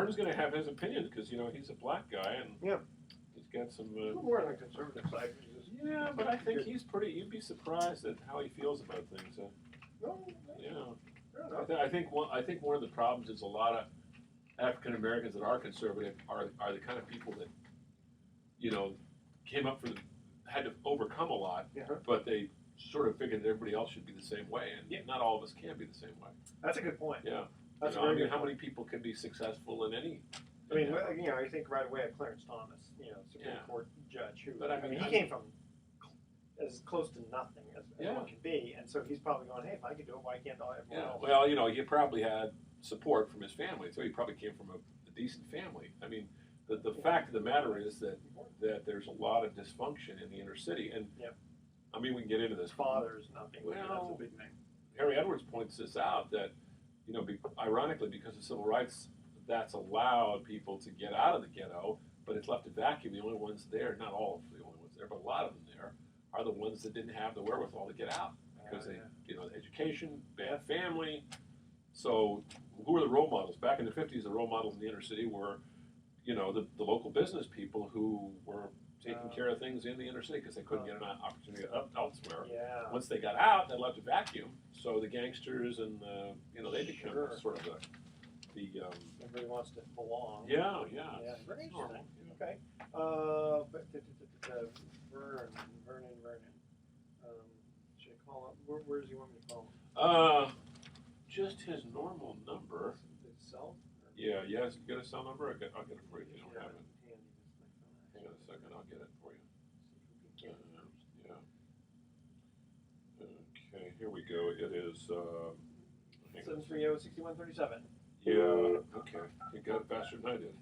Vern's going to have his opinions because, you know, he's a black guy and he's got some... a little more on the conservative side. Yeah, but I think he's pretty... You'd be surprised at how he feels about things. No, yeah. I think one of the problems is a lot of African Americans that are conservative are the kind of people that, you know, had to overcome a lot, but they sort of figured that everybody else should be the same way, and not all of us can be the same way. That's a good point. Yeah. That's I mean, how many people can be successful in any? I mean, you know, I think right away of Clarence Thomas, you know, Supreme Court judge, who, but I mean, he came from as close to nothing as one can be, and so he's probably going, hey, if I can do it, why can't everyone else? Well, you know, he probably had support from his family, so he probably came from a decent family. I mean, the fact of the matter is that there's a lot of dysfunction in the inner city, and I mean, we can get into this. Fathers not being that's a big thing. Harry Edwards points this out that, you know, ironically, because of civil rights, that's allowed people to get out of the ghetto, but it's left a vacuum. The only ones there, not all of the only ones there, but a lot of them there, are the ones that didn't have the wherewithal to get out because they, you know, education, bad family. So who were the role models? Back in the 50s, the role models in the inner city were, you know, the local business people who were taking care of things in the inner city because they couldn't get an opportunity elsewhere. Yeah. Once they got out, they left a vacuum. So the gangsters and you know, they become sort of everybody wants to belong. Yeah. Very interesting. Okay. But Vernon. Should I call him? Where does he want me to call him? Just his normal number. His cell? Yeah. Yes. You got a cell number? I'll get it for you if you don't have it. Hang on a second. I'll get it for you. Yeah. Okay. Here we go. It is. 730-6137. Yeah. Okay. You got it faster than I did.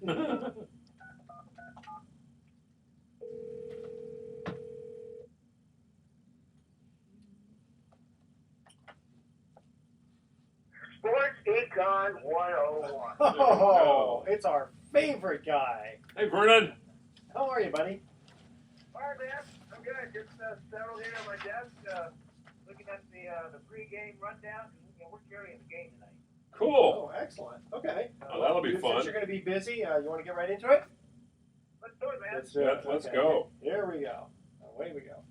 Sports Econ 101. Oh, it's our favorite guy. Hey, Vernon. How are you, buddy? All right, man. I'm good. Just settled here at my desk, looking at the pregame rundown. You know, we're carrying the game tonight. Cool. Oh, excellent. Okay. Well, that'll be fun. Since you're going to be busy, you want to get right into it? Let's do it, man. Let's do it. Let's go. Here we go. Away we go.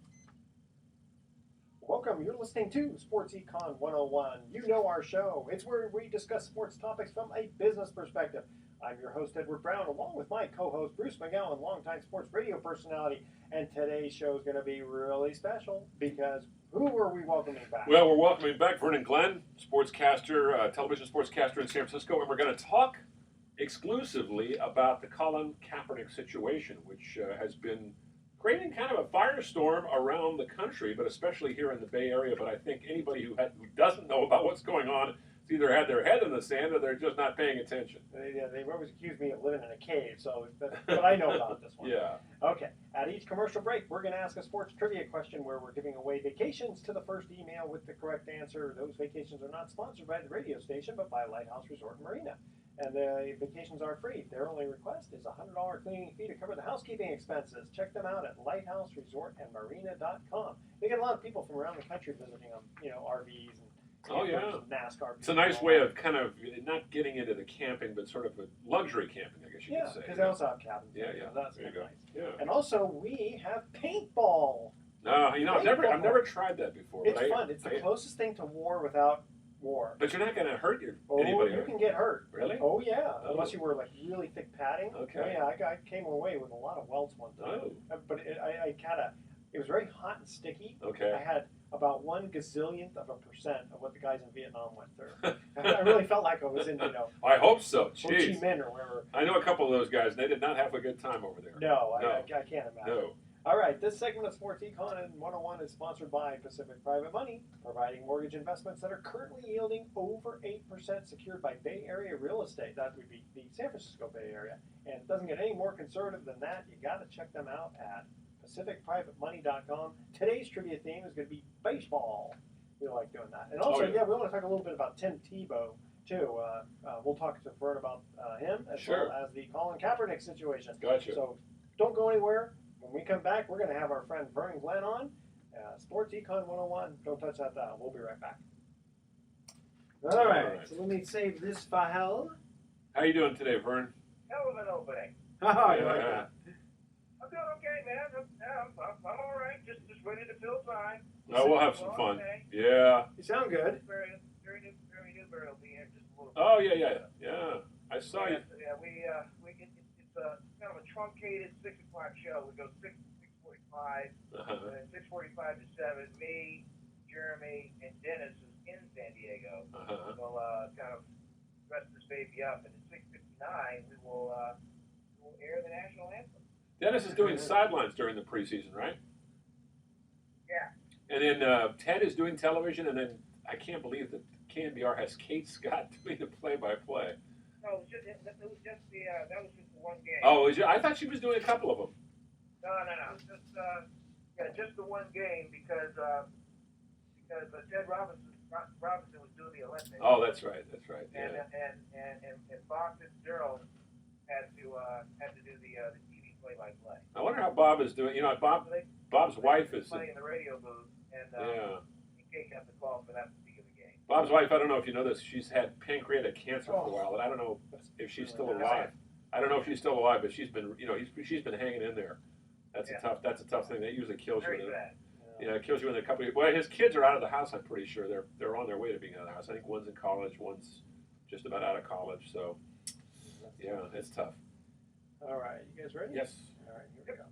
Welcome. You're listening to Sports Econ 101. You know our show. It's where we discuss sports topics from a business perspective. I'm your host, Edward Brown, along with my co-host, Bruce McGowan, longtime sports radio personality. And today's show is going to be really special because who are we welcoming back? Well, we're welcoming back Vern Glenn, sportscaster, television sportscaster in San Francisco, and we're going to talk exclusively about the Colin Kaepernick situation, which has been creating kind of a firestorm around the country, but especially here in the Bay Area. But I think anybody who doesn't know about what's going on has either had their head in the sand or they're just not paying attention. They've always accused me of living in a cave, but I know about this one. Yeah. Okay. At each commercial break, we're going to ask a sports trivia question where we're giving away vacations to the first email with the correct answer. Those vacations are not sponsored by the radio station, but by Lighthouse Resort and Marina. And the vacations are free. Their only request is a $100 cleaning fee to cover the housekeeping expenses. Check them out at lighthouseresortandmarina.com. They get a lot of people from around the country visiting them, you know, RVs and NASCAR. It's a nice way of kind of not getting into the camping, but sort of a luxury camping, I guess you could say. Yeah, because they also have cabins. Yeah. That's there you nice. go. Yeah. And also, we have paintball. No, you know, I've never tried that before. It's fun. It's the closest thing to war without war. But you're not going to hurt anybody. You can get hurt. Really? Oh, yeah. Unless you wear like really thick padding. Okay. Oh, yeah, I came away with a lot of welts one time. Oh. But it was very hot and sticky. Okay. I had about 1/gazillionth of a percent of what the guys in Vietnam went through. I really felt like I was in, I hope so. Ho Chi Minh or wherever. I know a couple of those guys, and they did not have a good time over there. No. I can't imagine. No. All right, this segment of Sports Econ 101 is sponsored by Pacific Private Money, providing mortgage investments that are currently yielding over 8% secured by Bay Area real estate. That would be the San Francisco Bay Area. And it doesn't get any more conservative than that. You got to check them out at PacificPrivateMoney.com. Today's trivia theme is going to be baseball. We like doing that. And also, we want to talk a little bit about Tim Tebow, too. We'll talk to Vern about him as well as the Colin Kaepernick situation. Gotcha. So don't go anywhere. When we come back, we're going to have our friend Vern Glenn on. Sports Econ 101. Don't touch that dial. We'll be right back. All right. So let me save this file. How you doing today, Vern? hell of an opening. Oh, you like that? I'm doing okay, man. I'm all right. Just ready to fill time. No, we'll have some fun. Yeah. You sound good. Very Newberry will be here just a little bit. Oh, yeah. I saw you. Yeah, it's a kind of a truncated 6 o'clock show. We go 6:45, and then 6:45 to 7. Me, Jeremy, and Dennis is in San Diego. We'll kind of dress this baby up, and at 6:59 we will air the national anthem. Dennis is doing sidelines during the preseason, right? Yeah. And then Ted is doing television, and then I can't believe that KNBR has Kate Scott doing the play-by-play. No, it was just that was just the one game. Oh, I thought she was doing a couple of them. No. It was just the one game because Ted Robinson was doing the Olympics. Oh, that's right. And Bob Fitzgerald had to do the TV play-by-play. I wonder how Bob is doing. Bob's wife is playing in the radio booth, and Kate got the call for that particular game. Bob's wife, I don't know if you know this, she's had pancreatic cancer for a while, and I don't know if she's still alive. I don't know if she's still alive, but she's been hanging in there. That's a tough thing. That usually kills you. Yeah, it kills you in a couple of. Well, his kids are out of the house. I'm pretty sure they're on their way to being out of the house. I think one's in college, one's just about out of college. So, yeah, it's tough. All right, you guys ready? Yes. All right, here we go.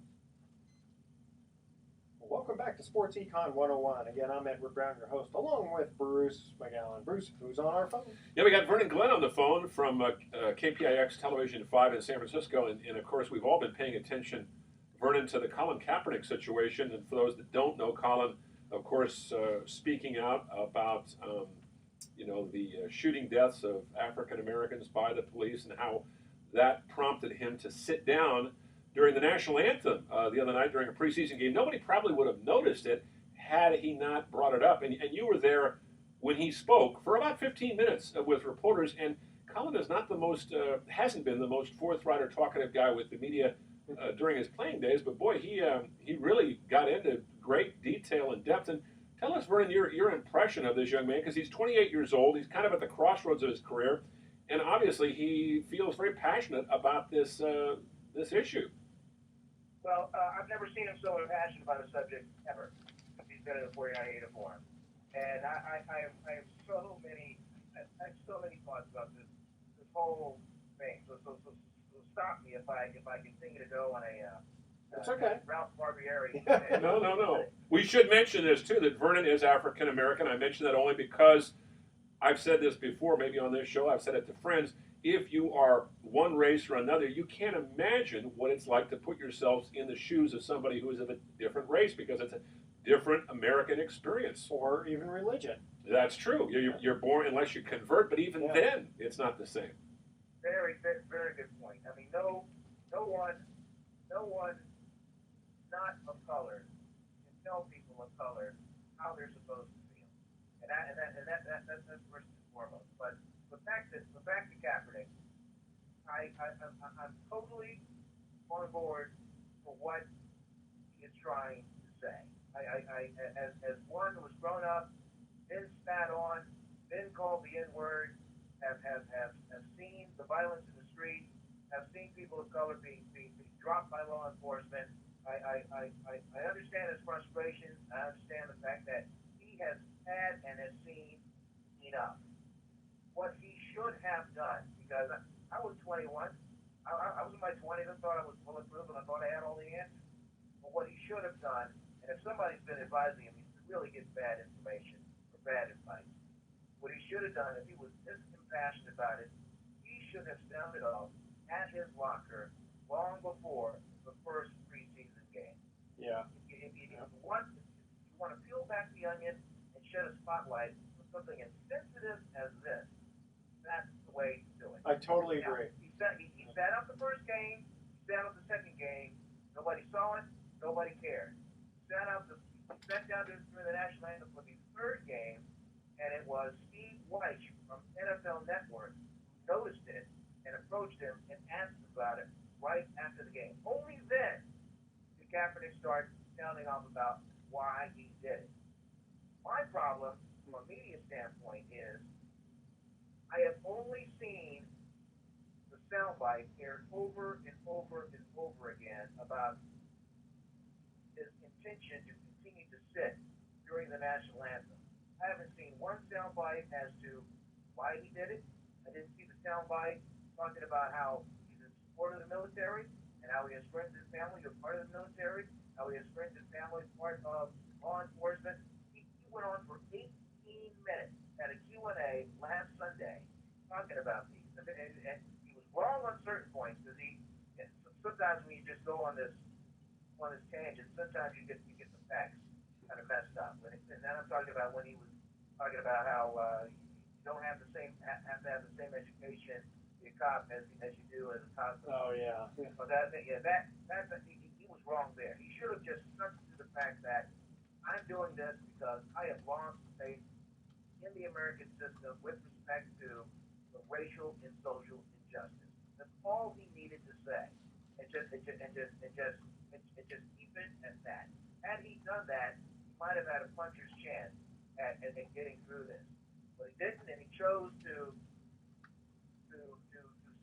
Welcome back to Sports Econ 101. Again, I'm Edward Brown, your host, along with Bruce McGowan. Bruce, who's on our phone? Yeah, we got Vern Glenn on the phone from KPIX Television 5 in San Francisco. And of course, we've all been paying attention, Vernon, to the Colin Kaepernick situation. And for those that don't know, Colin, of course, speaking out about, the shooting deaths of African Americans by the police and how that prompted him to sit down during the national anthem the other night during a preseason game. Nobody probably would have noticed it had he not brought it up. And you were there when he spoke for about 15 minutes with reporters. And Colin is not hasn't been the most forthright or talkative guy with the media during his playing days. But boy, he really got into great detail and depth. And tell us, Vernon, your impression of this young man, because he's 28 years old. He's kind of at the crossroads of his career. And obviously he feels very passionate about this issue. Well, I've never seen him so passionate about a subject ever. He's been in the 49 uniform, and I have so many thoughts about this whole thing. So stop me if I continue to go on a That's okay. Ralph Barbieri. No. We should mention this too, that Vernon is African American. I mention that only because I've said this before, maybe on this show. I've said it to friends. If you are one race or another, you can't imagine what it's like to put yourselves in the shoes of somebody who is of a different race, because it's a different American experience. Or even religion. That's true. You're born, unless you convert, but even then, it's not the same. Very, very, very good point. I mean, no one not of color can tell people of color how they're supposed to feel, and that's first and foremost. But back to Kaepernick, I'm totally on board for what he is trying to say. As one who was grown up, been spat on, been called the N-word, have seen the violence in the street, have seen people of color being dropped by law enforcement. I understand his frustration. I understand the fact that he has had and has seen enough. What he should have done, because I was 21, I was in my 20s, I thought I was bulletproof, and I thought I had all the answers. But what he should have done, and if somebody's been advising him, he really gets bad information or bad advice. What he should have done, if he was this impassioned about it, he should have sounded off at his locker long before the first preseason game. Yeah. If you want to peel back the onion and shed a spotlight on something as sensitive as this, that's the way to do it. I totally agree. He sat out the first game, he sat out the second game, nobody saw it, nobody cared. He sat down during the national anthem for the third game, and it was Steve Weich from NFL Network who noticed it and approached him and asked about it right after the game. Only then did Kaepernick start sounding off about why he did it. My problem from a media standpoint is I have only seen the soundbite aired over and over and over again about his intention to continue to sit during the national anthem. I haven't seen one soundbite as to why he did it. I didn't see the soundbite talking about how he's in support of the military and how he has friends and family who are part of the military, how he has friends and family part of law enforcement. He went on for 18 minutes at a Q&A last Sunday talking about these. And he was wrong on certain points because sometimes when you just go on this tangent, sometimes you get the facts kind of messed up. And then I'm talking about when he was talking about how you don't have to have the same education to be a cop as you do as a cop. Oh yeah. So he was wrong there. He should have just stuck to the fact that I'm doing this because I have lost faith in the American system with respect to the racial and social injustice. That's all he needed to say, and just keep it at that. Had he done that, he might have had a puncher's chance at getting through this. But he didn't, and he chose to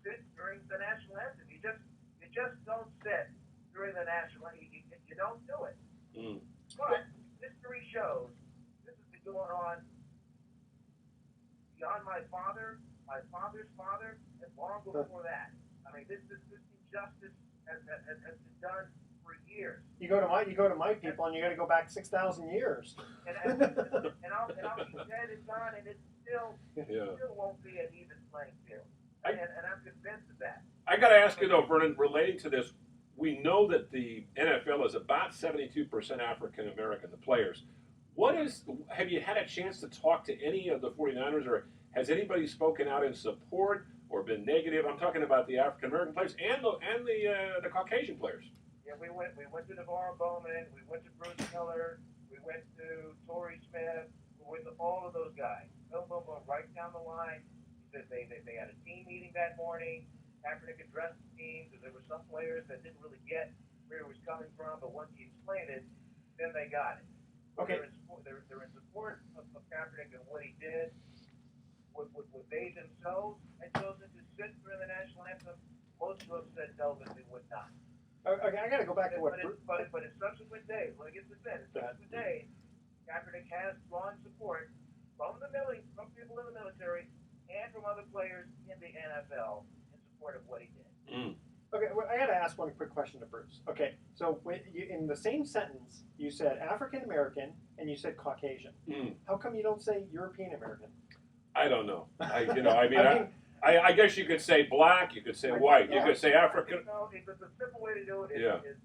sit during the national anthem. You just don't sit during the national anthem. You don't do it. Mm. But history shows this has been going on beyond my father's father, and long before that. I mean, this injustice has been done for years. You go to my people, and you got to go back 6,000 years. And I'll be dead and gone, and it still won't be an even playing field. And I'm convinced of that. I got to ask you though, Vernon, relating to this, we know that the NFL is about 72% African American, the players. Have you had a chance to talk to any of the 49ers, or has anybody spoken out in support or been negative? I'm talking about the African American players and the Caucasian players. Yeah, we went to Navarro Bowman, we went to Bruce Miller, we went to Torrey Smith, we went to all of those guys. Boom, boom, boom, right down the line. They had a team meeting that morning. Kaepernick addressed the team because there were some players that didn't really get where it was coming from, but once he explained it, then they got it. Okay. They're in support of Kaepernick and what he did. Would they themselves had chosen to sit during the national anthem? Most of them said no, that they would not. Okay, I got to go back to what. But in subsequent days, when I get this in subsequent days, Kaepernick has drawn support from people in the military and from other players in the NFL in support of what he did. Mm. Okay, well, I got to ask one quick question to Bruce. Okay, so in the same sentence, you said African American and you said Caucasian. Mm. How come you don't say European American? I don't know. I guess you could say black, you could say white, you could say African. No, the simple way to do it is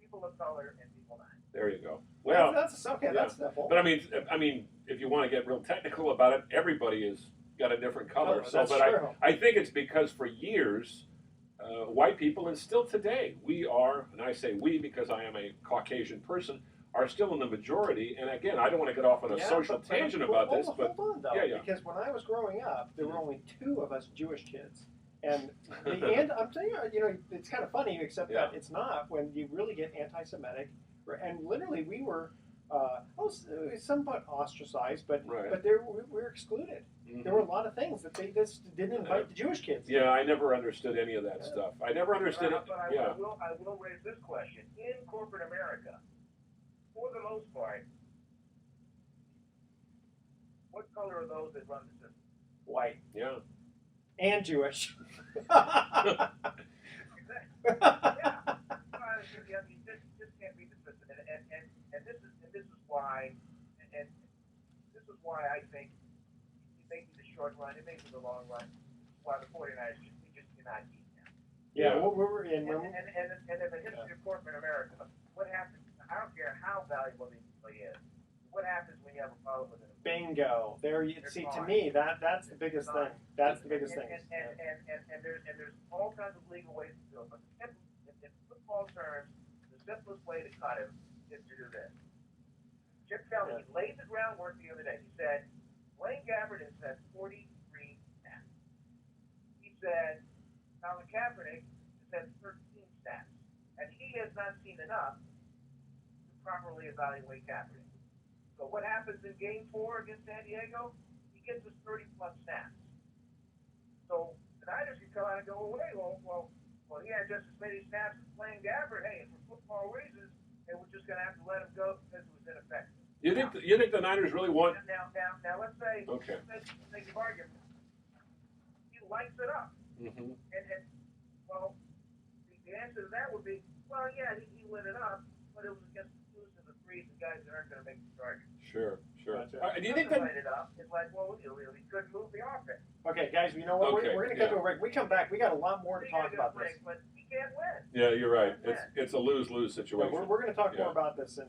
people of color and people not. There you go. Well, that's okay. Yeah. That's simple. But I mean, if you want to get real technical about it, everybody has got a different color. That's true. I think it's because for years, white people, and still today, we are, and I say we because I am a Caucasian person, are still in the majority. And again, I don't want to get off on a social tangent about this, but hold on though, because when I was growing up, there were only 2 of us Jewish kids, and I'm saying, it's kind of funny, except that it's not when you really get anti-Semitic, and literally we were somewhat ostracized, but we were excluded. Mm-hmm. There were a lot of things that they just didn't invite the Jewish kids. Yeah, I never understood any of that stuff. I never understood it. But I will raise this question: in corporate America, for the most part, what color are those that run the system? White. Yeah. And Jewish. Exactly. Yeah. This can't be the system, and this is why, and this is why I think it may be the short run, it may be the long run, why the 49ers just cannot beat them. Yeah, we're in. And in the history of corporate America, what happens? I don't care how valuable the employee is. What happens when you have a problem with it? Bingo. There you see. To me, that's the biggest thing. That's the biggest thing. And there's all kinds of legal ways to do it. But in football terms, the simplest way to cut him is to do this. Chip Kelly laid the groundwork the other day. He said, Blaine Gabbert has had 43 snaps. He said, Colin Kaepernick has had 13 snaps. And he has not seen enough to properly evaluate Kaepernick. So what happens in Game 4 against San Diego? He gets us 30-plus snaps. So the Niners could come out and go away. Well, he had just as many snaps as playing Gabbert. Hey, for football reasons, and we're just going to have to let him go because it was ineffective. You think the Niners really want? Now, let's say, Okay. let's make an argument. He lights it up. Mm-hmm. And well, the answer to that would be, well, yeah, he lit it up, but it was against the twos and the threes, the guys that aren't going to make the target. Sure. Gotcha. Do you think that that? light it up? It's like, well, he couldn't move the offense. Okay, guys, you know what? Okay, We're going to cut to a break. We come back. We got a lot more to He talk got a about break, this. but he can't win. Yeah, you're right. Yeah. It's a lose-lose Yeah, situation. we're going to talk more Yeah. about this and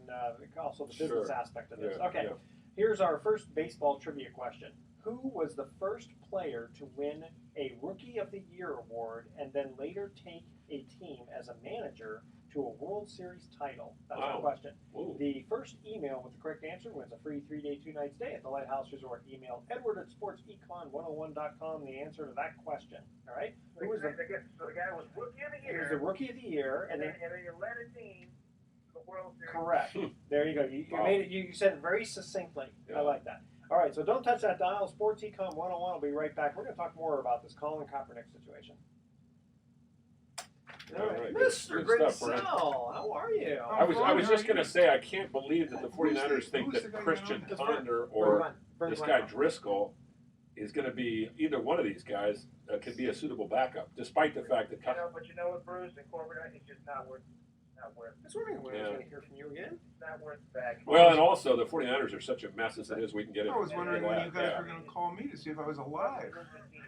also the business Sure. aspect of this. Yeah, Okay, yeah. here's our first baseball trivia question. Who was the first player to win a Rookie of the Year award and then later take a team as a manager to a World Series title? That's our Wow. question. Ooh. The first email with the correct answer wins a free 3-day, 2-night stay at the Lighthouse Resort. Email edward@sportsecon101.com the answer to that question. All right? Who was So the guy was Rookie of the He was Year, the Rookie of the Year, and and then then you led a team to the World Series. correct. There you go. You Wow. made it. You said it very succinctly. Yeah. I like that. All right, so don't touch that dial. Sports Econ 101 will be right back. We're going to talk more about this Colin Kaepernick situation. All right. Mr. Good stuff, Brent. Grinsell, how are you? I was just going to say, I can't believe that the 49ers think who's that the guy Christian you're on? Ponder or Vern this Glenn. guy Driscoll is going to be, either one of these guys could be a suitable backup, despite the fact that But you know what, Bruce and Corbett, it's just not worth. That's what I was Yeah. going to hear from you again. It's not worth the bag. well, and also the 49ers are such a mess as it is. We can get it. I was wondering when you guys Yeah. were going to call me to see if I was alive.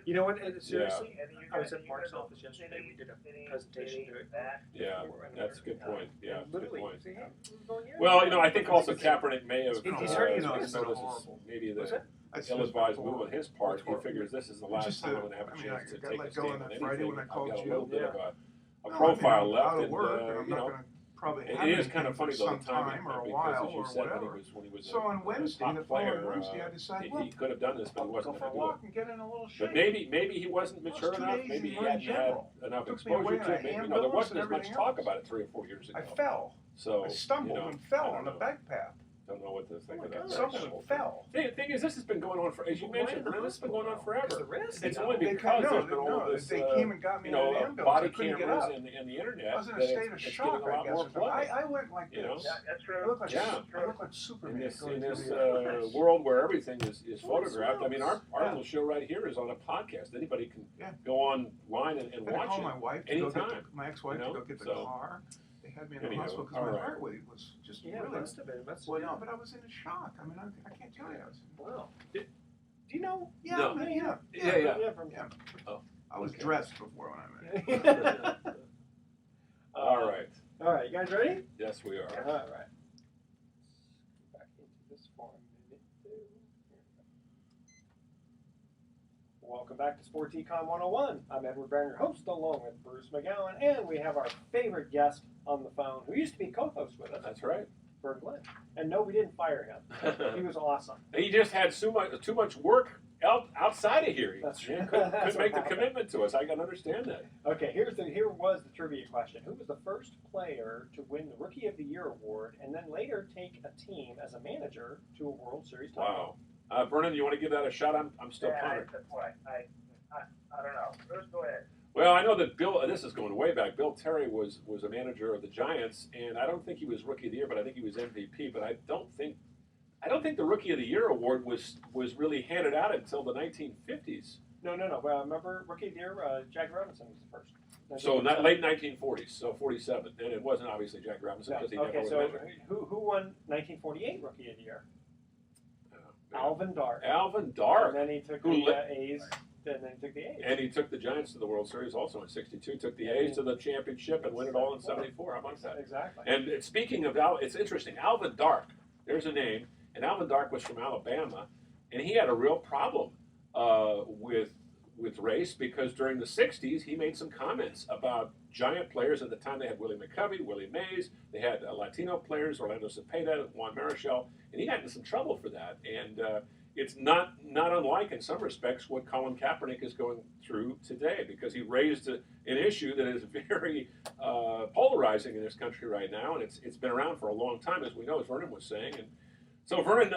You know what? Seriously, And you I was guys- at Mark's you guys office yesterday. sitting- We did a sitting- presentation sitting to it. back. Yeah, that's a good point. Yeah, And good literally, point. say, hey, we're going here. Well, I think also Kaepernick may have He's hurting his noticed wrist. maybe What's the that? That's ill-advised just move on his part. He figures this is the last just time a- I'm going to have a I mean, chance I to got take let a go stand on on that Friday anything. when I I've called got a you. little bit of No, a I mean, profile I'm left, out of and work, and I'm not going to probably it have is kind of anything funny for though some the timing time or a because while as you or said whatever. when he was So on Wednesday, top the player, following Wednesday, I decided, he could have done this, but he I'll wasn't go for a going to do it. walk and get in a little shape. But maybe he wasn't Well, it's mature 2 enough. days Maybe in he Run hadn't had General. enough Took me away exposure and to I it. Maybe there ambulance wasn't and as much everything talk else. about it 3 or 4 years ago. I fell. So I stumbled and fell on the bike path. Don't know what to think of that. Stumbled and fell. The thing is, this has been going on for, as you mentioned, Brent, this has been going on The forever. wrist. It's you only know. because there's been all of this, they came and got me in an ambulance. body I couldn't get cameras up. and the internet. I was in a that state of it's shock, getting a I lot more guess. play. I went like You know? this. Yeah, that's true. I look like, Yeah. I look like Superman. In this going through the- world where everything is Holy photographed, I mean, our Yeah. little show right here is on a podcast. Anybody can Yeah. go online and I had to watch call it. my wife to go get anytime, my ex-wife you know? to go get the So- car. They had me in the Anyhow, hospital because all my right. heart rate was just Yeah, it really. must have been. Well, no, but I was in a shock. I mean, I can't tell you. Wow. Do you know? Yeah, No. yeah. From, Yeah. Oh, I was okay. dressed before when I met you. All right. All right, you guys ready? Yes, we are. All right. Back into this for a minute. Here we go. Welcome back to Sports Econ 101. I'm Edward Barron, your host, along with Bruce McGowan, and we have our favorite guest on the phone, who used to be co-host with us, That's right. Vern Glenn. And no, we didn't fire him. He was awesome. He just had too much work outside of here. He That's couldn't right. That's make the what happened. commitment to us. I can understand that. Okay, here was the trivia question. Who was the first player to win the Rookie of the Year award and then later take a team as a manager to a World Series title? Wow. Vernon, you want to give that a shot? I'm still punter. That's why. I don't know. Bruce, go ahead. Well, I know that Bill, this is going way back, Bill Terry was a manager of the Giants, and I don't think he was Rookie of the Year, but I think he was MVP, but I don't think the Rookie of the Year award was really handed out until the 1950s. No. Well, I remember Rookie of the Year, Jack Robinson was the first. So not late 1940s, so 47. And it wasn't obviously Jack Robinson No. because he Okay, never so was manager. who won 1948 Rookie of the Year? Alvin Dark. Alvin Dark. And then he took Who the lit- A's. And then he took the A's. And he took the Giants to the World Series also in '62. Took the A's to the championship and win it all in '74. How about that? Exactly. And speaking of it's interesting. Alvin Dark, there's a name, and Alvin Dark was from Alabama, and he had a real problem with race because during the '60s he made some comments about Giant players at the time. They had Willie McCovey, Willie Mays. They had Latino players, Orlando Cepeda, Juan Marichal, and he got into some trouble for that. And it's not unlike, in some respects, what Colin Kaepernick is going through today, because he raised an issue that is very polarizing in this country right now, and it's been around for a long time, as we know, as Vernon was saying. And so, Vernon,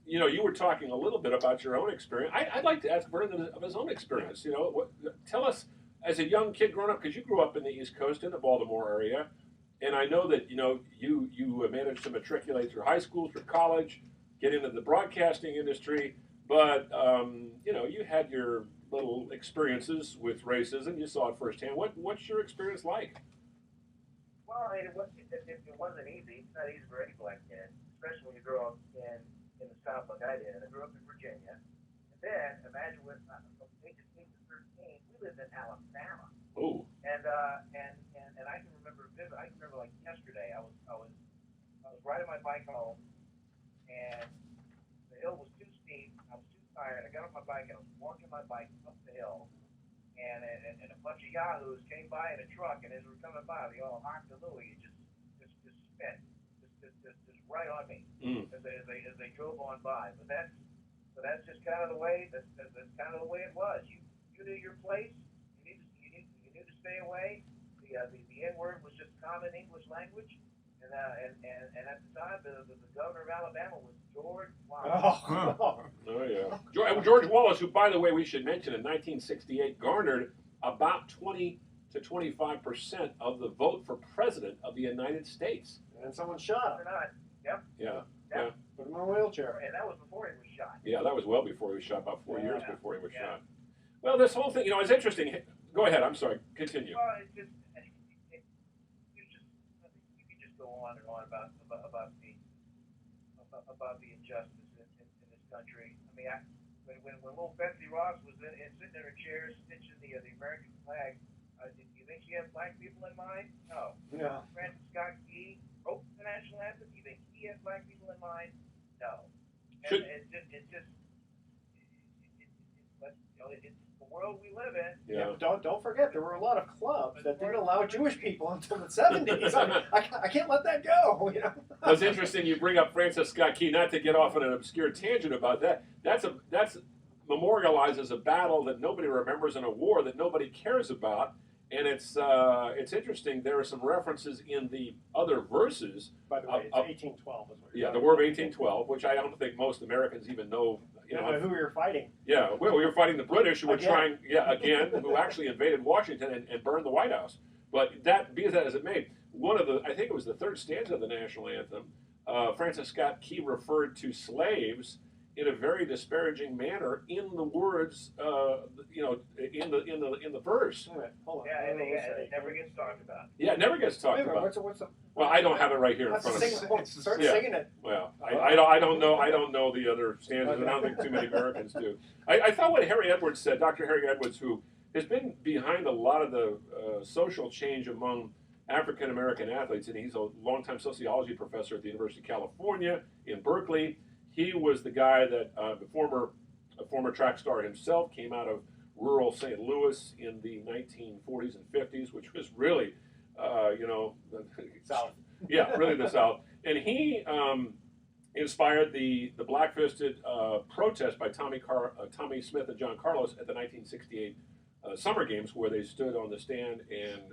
you were talking a little bit about your own experience. I'd like to ask Vern of his own experience. Tell us, as a young kid growing up, because you grew up in the East Coast in the Baltimore area, and I know that you managed to matriculate through high school, through college, get into the broadcasting industry, but you had your little experiences with racism. You saw it firsthand. What's your experience like? Well, I mean, it wasn't easy. It's not easy for any black kid, especially when you grow up in the South like I did. I grew up in Virginia. And then, imagine from ages 8 to 13, we lived in Alabama. Oh. And I can remember like yesterday, I was riding my bike home, and the hill was too steep. I was too tired. I got off my bike, and I was walking my bike up the hill. And a bunch of yahoos came by in a truck, and as we were coming by, they all honked the Louie and just spit, just right on me as they drove on by. But that's just kind of the way that's kind of the way it was. You knew your place. You knew to stay away. The N-word was just common English language. And at the time, the governor of Alabama was George Wallace. Oh yeah, George Wallace, who, by the way, we should mention, in 1968 garnered about 20 to 25% of the vote for president of the United States. And someone shot him. Yep. Yeah. Put him in a wheelchair. And that was before he was shot. Yeah, that was well before he was shot. About 4 years before he was shot. Well, this whole thing, is interesting. Go ahead. I'm sorry. Continue. Well, you could just go on and on about the injustice in this country. I mean, when little Betsy Ross was sitting in her chair stitching the American flag, do you think she had black people in mind? No. Yeah. Francis Scott Key wrote the national anthem. Do you think he had black people in mind? No. And it's the world we live in. Yeah. Don't forget, there were a lot of clubs that didn't allow Jewish people until the 70s. I can't let that go. Well, it's interesting you bring up Francis Scott Key, not to get off on an obscure tangent about that. That's memorializes a battle that nobody remembers in a war that nobody cares about. And it's interesting. There are some references in the other verses. By the way, it's 1812. The War of 1812, which I don't think most Americans even know. Who we were fighting. Yeah, well, we were fighting the British, who were who actually invaded Washington and burned the White House. But be that as it may, I think it was the third stanza of the national anthem, Francis Scott Key referred to slaves in a very disparaging manner in the words, in the verse. Wait, hold on. Yeah, and it never gets talked about. Yeah, it never gets talked about. What's the? Well, I don't have it right here in front of me. Start singing it. Well, I don't know. I don't know the other stanzas, and I don't think too many Americans do. I thought what Harry Edwards said, Dr. Harry Edwards, who has been behind a lot of the social change among African American athletes, and he's a longtime sociology professor at the University of California in Berkeley. He was the guy that a former track star himself, came out of rural St. Louis in the 1940s and 50s, which was really, South. Yeah, really the South. And he inspired the black-fisted protest by Tommy Smith and John Carlos at the 1968 Summer Games, where they stood on the stand and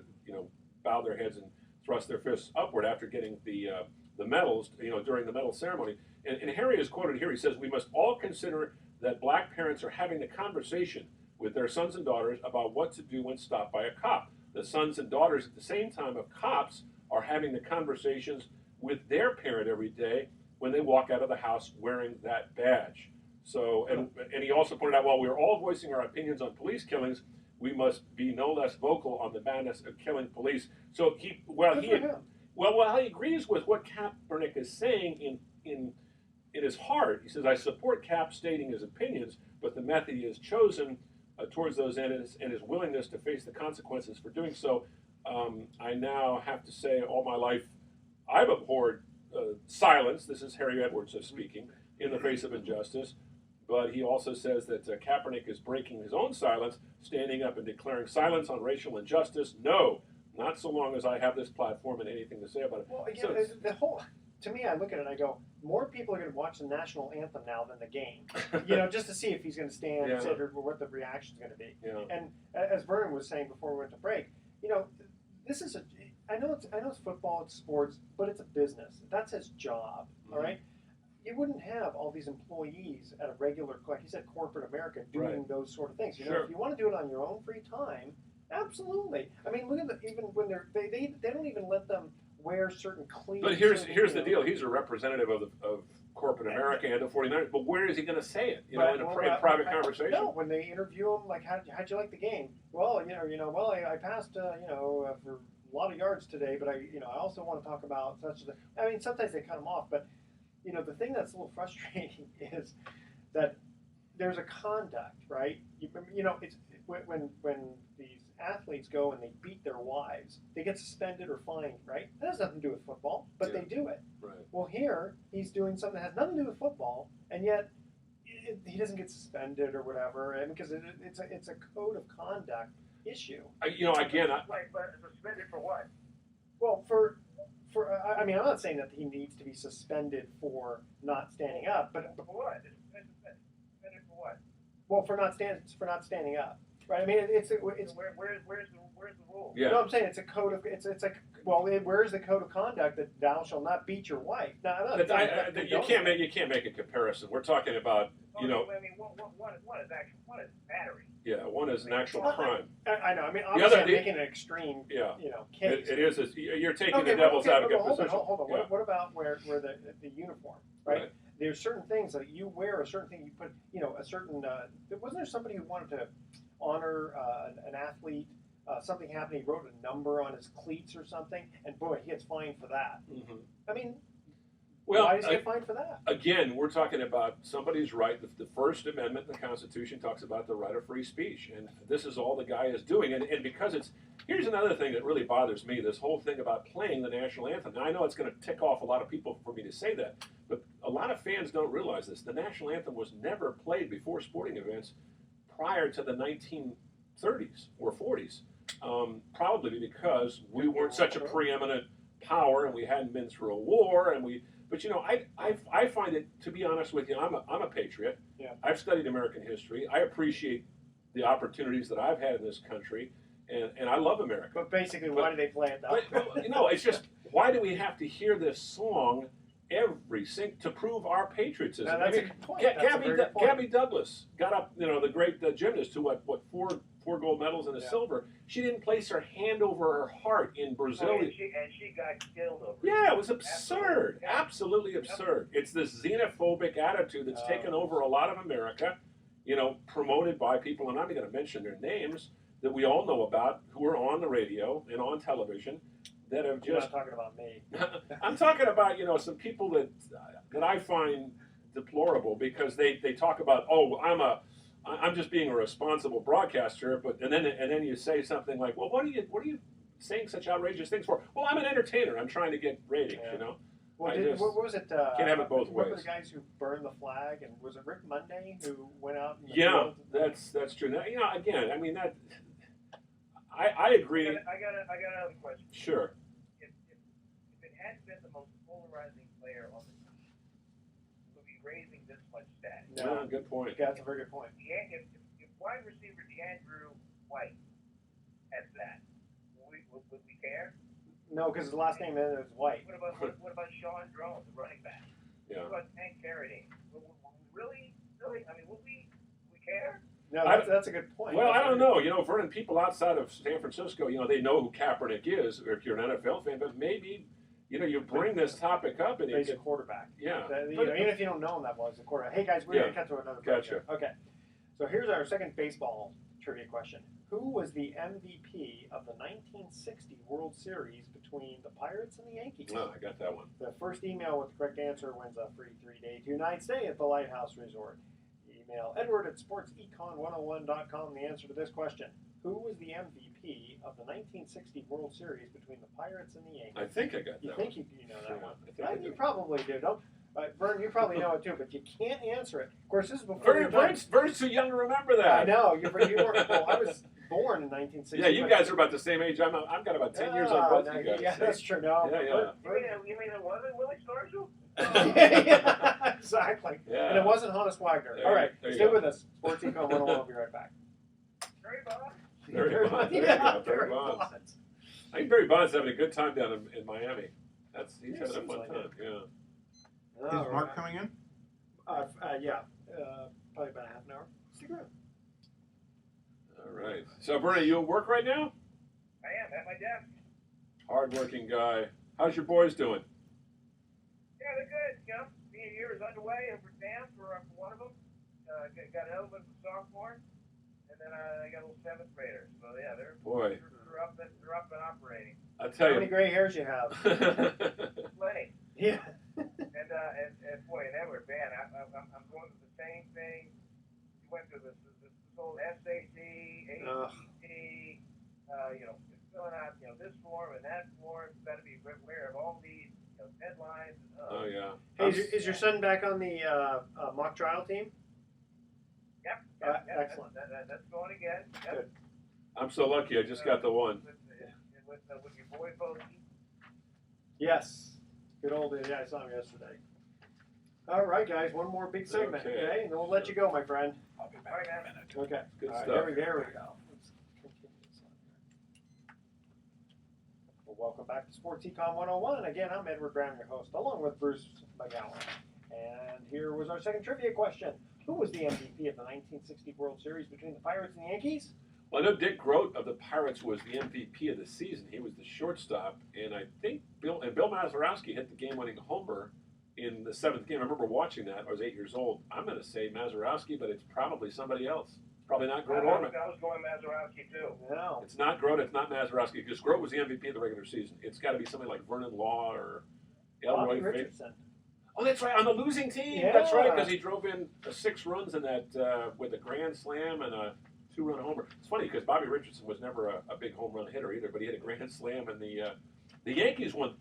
bowed their heads and thrust their fists upward after getting the medals, during the medal ceremony. And Harry is quoted here. He says, "We must all consider that black parents are having the conversation with their sons and daughters about what to do when stopped by a cop. The sons and daughters at the same time of cops are having the conversations with their parent every day when they walk out of the house wearing that badge." So, and he also pointed out, while we are all voicing our opinions on police killings, we must be no less vocal on the madness of killing police. So he agrees with what Kaepernick is saying in his heart. He says, "I support Cap stating his opinions, but the method he has chosen towards those ends and his willingness to face the consequences for doing so, I now have to say all my life I've abhorred silence." This is Harry Edwards speaking, "in the face of injustice." But he also says that Kaepernick is breaking his own silence, standing up and declaring silence on racial injustice. No, not so long as I have this platform and anything to say about it. Well, to me, I look at it and I go, more people are going to watch the national anthem now than the game, just to see if he's going to stand, sit, or what the reaction's going to be. Yeah. And as Vern was saying before we went to break, this is I know it's football, it's sports, but it's a business. That's his job, all right? you wouldn't have all these employees at a regular, like you said, corporate America doing those sort of things. You know, if you want to do it on your own free time, absolutely. I mean, look at even when they don't even let them wear certain clean. But here's the deal. He's a representative of corporate America and the 49ers. But where is he going to say it? You know, in a private conversation. No, when they interview him, like, how'd you like the game? Well, well, I passed, for a lot of yards today, but I also want to talk about such. I mean, sometimes they cut him off, but the thing that's a little frustrating is that there's a conduct, right? It's when these athletes go and they beat their wives, they get suspended or fined, right? That has nothing to do with football, but they do it. Right. Well, here he's doing something that has nothing to do with football, and yet he doesn't get suspended or whatever, because it's a code of conduct issue. Again, but suspended for what? Well, I mean, I'm not saying that he needs to be suspended for not standing up, but for what? Suspended for what? Well, for not standing up, right? I mean, it's where's the rule? Yeah. No, I'm saying it's a code of where's the code of conduct that thou shalt not beat your wife? Now, you can't make a comparison. We're talking about I mean, one is battery. Yeah, one is an actual crime. I know. I mean, obviously, I'm making an extreme, case. It is. You're taking the devil's advocate position. Hold on. Yeah. What about where the uniform, right? There's certain things that you wear, a certain thing you put, a certain. Wasn't there somebody who wanted to honor an athlete? Something happened. He wrote a number on his cleats or something, and boy, he gets fined for that. Mm-hmm. I mean. Well, why does he get fined for that? Again, we're talking about somebody's right. The First Amendment in the Constitution talks about the right of free speech, and this is all the guy is doing. And because here's another thing that really bothers me, this whole thing about playing the national anthem. Now, I know it's going to tick off a lot of people for me to say that, but a lot of fans don't realize this. The national anthem was never played before sporting events prior to the 1930s or 40s, probably because we weren't such a preeminent power and we hadn't been through a war, But I find it, to be honest with you, I'm a patriot. Yeah. I've studied American history. I appreciate the opportunities that I've had in this country, and I love America. But basically, why do they play it though? It's just, why do we have to hear this song to prove our patriotism? Now, that's a good point. Gabby Douglas got up, the great gymnast who four gold medals and a silver. She didn't place her hand over her heart in Brazil. And she got killed over it. Yeah, it was absurd. Absolutely absurd. It's this xenophobic attitude that's taken over a lot of America, promoted by people, and I'm not going to mention their names, that we all know about, who are on the radio and on television, that have just... You're not talking about me. I'm talking about, some people that I find deplorable because they talk about, I'm just being a responsible broadcaster, and then you say something like, well, what are you saying such outrageous things for? Well, I'm an entertainer. I'm trying to get ratings, Well, what was it? Can't have it both what ways. were the guys who burned the flag? And was it Rick Monday who went out? That's true. Now, again, I mean that. I agree. I got another question. Sure. If it hadn't been the most polarizing player on the team, would be raising this much status. No, good point. Yeah, that's a very good point. If wide receiver DeAndrew White had that, would we care? No, because his last name is White. What about Sean Drone, the running back? Yeah. What about Tank Carradine? Really? I mean, would we care? No, that's a good point. Well, I don't know. Vernon, people outside of San Francisco, they know who Kaepernick is, or if you're an NFL fan, but maybe, you bring this topic up and he's a quarterback. Yeah. Even if you don't know him that well, he's a quarterback. Hey, guys, we're going to cut to another break. Gotcha. Okay. So here's our second baseball trivia question. Who was the MVP of the 1960 World Series between the Pirates and the Yankees? Oh, I got that one. The first email with the correct answer wins a free 3-day, 2-night stay at the Lighthouse Resort. Email Edward at sportsecon101.com the answer to this question. Who was the MVP of the 1960 World Series between the Pirates and the Yankees? I think I got that. You think you know that one? I think You probably do. Don't. Vern, you probably know it too, but you can't answer it. Of course, this is before Vern's too young to remember that. I know. You weren't. Well, I was born in 1960. Yeah, you guys are about the same age. I've got about 10 years on both you guys. Yeah, that's true. No. Yeah. You mean it wasn't Willie Stargell? Yeah, exactly. Yeah. And it wasn't Hannes Wagner. All right, stay with us. Sports Econ 101. We'll be right back. Barry Bonds. Barry Bonds. I think Barry Bonds is having a good time down in Miami. He's having a fun time. Yeah. Is Mark coming in? Yeah, probably about a half an hour. Stick around. All right. So, Bernie, you at work right now? I am at my desk. Hardworking guy. How's your boys doing? Yeah, they're good. You know, senior year is underway over Sam for one of them. Got another one for sophomore, and then I got a little seventh grader. So yeah, they're up and operating. I tell How many you. gray hairs you have? Plenty. Yeah. And boy, they were bad. I'm going through the same thing. You went through this whole SAT, ACT, filling out this form and that form. You've got to be aware of all these deadlines. Oh yeah. Hey, is your son back on the mock trial team? Yep. Excellent. That's going again. Yep. Good. I'm so lucky. I just got the one. With your boy Bogey. Yes. Good old days. Yeah, I saw him yesterday. All right, guys. One more big segment, okay? And then we'll let you go, my friend. I'll be back in a minute. Okay. Good All right, stuff. there we go. Let's continue this on here. Well, welcome back to Sports Econ 101. Again, I'm Edward Brown, your host, along with Bruce McGowan. And here was our second trivia question. Who was the MVP of the 1960 World Series between the Pirates and the Yankees? Well, I know Dick Grote of the Pirates was the MVP of the season. He was the shortstop, and I think Bill Mazeroski hit the game-winning homer in the seventh game. I remember watching that. I was 8 years old. I'm going to say Mazeroski, but it's probably somebody else. It's probably not Grote Orman. I was going Mazeroski too. No. It's not Grote. It's not Mazeroski, because Grote was the MVP of the regular season. It's got to be somebody like Vernon Law or Bobby Elroy Richardson. Oh, that's right. On the losing team. Yeah. That's right, because he drove in 6 runs in that with a grand slam and a 2-run homer. It's funny because Bobby Richardson was never a big home run hitter either, but he had a grand slam, and the Yankees won